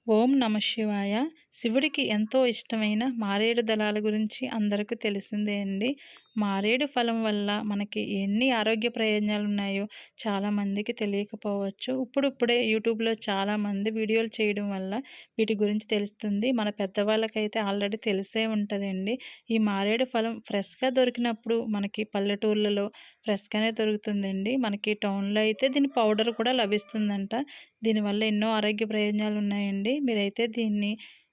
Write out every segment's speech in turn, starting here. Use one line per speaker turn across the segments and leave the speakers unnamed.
ఓం నమ శివాయ. శివుడికి ఎంతో ఇష్టమైన మారేడు దళాల గురించి అందరికీ తెలిసిందే అండి. మారేడు ఫలం వల్ల మనకి ఎన్ని ఆరోగ్య ప్రయోజనాలున్నాయో చాలామందికి తెలియకపోవచ్చు. ఇప్పుడిప్పుడే యూట్యూబ్‌లో చాలామంది వీడియోలు చేయడం వల్ల వీటి గురించి తెలుస్తుంది. మన పెద్దవాళ్ళకైతే ఆల్రెడీ తెలిసే ఉంటదండి. ఈ మారేడు ఫలం ఫ్రెష్‌గా దొరికినప్పుడు మనకి పల్లెటూర్లలో ఫ్రెష్‌గానే దొరుకుతుందండి. మనకి టౌన్‌లో అయితే దీని పౌడర్ కూడా లభిస్తుందంట. దీనివల్ల ఎన్నో ఆరోగ్య ప్రయోజనాలు ఉన్నాయండి. మీరైతే దీన్ని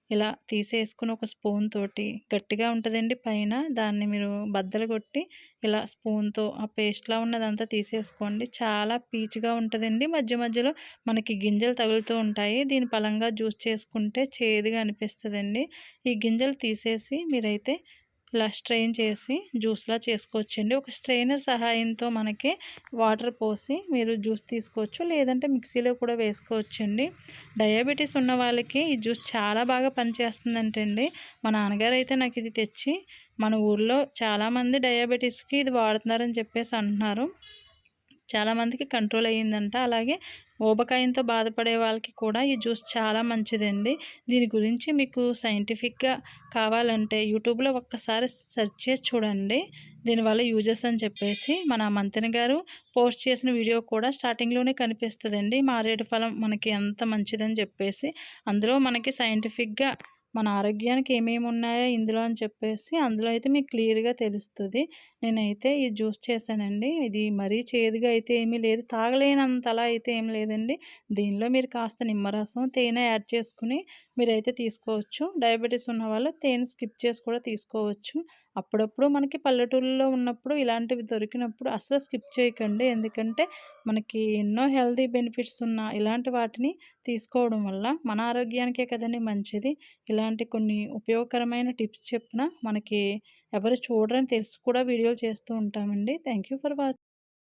ఇలా తీసేసుకొని ఒక స్పూన్ తోటి గట్టిగా ఉంటదండి పైన. దాన్ని మీరు బద్దలు కొట్టి ఇలా స్పూన్‌తో ఆ పేస్ట్‌లా ఉన్నదంతా తీసేసుకోండి. చాలా పీచుగా ఉంటదండి. మధ్య మధ్యలో మనకి గింజలు తగులుతూ ఉంటాయి. దీని పలంగా జ్యూస్ చేసుకుంటే చేదుగా అనిపిస్తదండి. ఈ గింజలు తీసేసి మీరైతే ఇలా స్ట్రెయిన్ చేసి జ్యూస్‌లా చేసుకోవచ్చండి. ఒక స్ట్రెయినర్ సహాయంతో మనకి వాటర్ పోసి మీరు జ్యూస్ తీసుకోవచ్చు. లేదంటే మిక్సీలో కూడా వేసుకోవచ్చండి. డయాబెటిస్ ఉన్న వాళ్ళకి ఈ జ్యూస్ చాలా బాగా పనిచేస్తుందంటండి. మా నాన్నగారైతే నాకిది తెచ్చి మన ఊర్లో చాలామంది డయాబెటిస్‌కి ఇది వాడుతున్నారని చెప్పేసి అంటున్నారు. చాలామందికి కంట్రోల్ అయ్యిందంట. అలాగే ఊబకాయంతో బాధపడే వాళ్ళకి కూడా ఈ జ్యూస్ చాలా మంచిదండి. దీని గురించి మీకు సైంటిఫిక్‌గా కావాలంటే యూట్యూబ్‌లో ఒక్కసారి సెర్చ్ చేసి చూడండి. దీనివల్ల యూజెస్ అని చెప్పేసి మన మంతెన గారు పోస్ట్ చేసిన వీడియో కూడా స్టార్టింగ్‌లోనే కనిపిస్తదండి. మారేడు ఫలం మనకి ఎంత మంచిదని చెప్పేసి. అందులో మనకి సైంటిఫిక్‌గా మన ఆరోగ్యానికి ఏమేమి ఉన్నాయో ఇందులో అని చెప్పేసి అందులో అయితే మీకు క్లియర్‌గా తెలుస్తది. నేనైతే ఈ జ్యూస్ చేశానండి. ఇది మరీ చేదుగా అయితే ఏమీ లేదు. తాగలేనంతలా అయితే ఏమి లేదండి. దీనిలో మీరు కాస్త నిమ్మరసం, తేనె యాడ్ చేసుకొని మీరైతే తీసుకోవచ్చు. డయాబెటిస్ ఉన్నవాళ్ళు తేనె స్కిప్ చేసి కూడా తీసుకోవచ్చు. అప్పుడప్పుడు మనకి పల్లెటూరులో ఉన్నప్పుడు ఇలాంటివి దొరికినప్పుడు అస్సలు స్కిప్ చేయకండి. ఎందుకంటే మనకి ఎన్నో హెల్తీ బెనిఫిట్స్ ఉన్న ఇలాంటి వాటిని తీసుకోవడం వల్ల మన ఆరోగ్యానికే కదండీ మంచిది. ఇలాంటి కొన్ని ఉపయోగకరమైన టిప్స్ చెప్పిన మనకి ఎవరు చూడరని తెలిసి కూడా వీడియోలు చేస్తూ ఉంటామండి. Thank you for watching.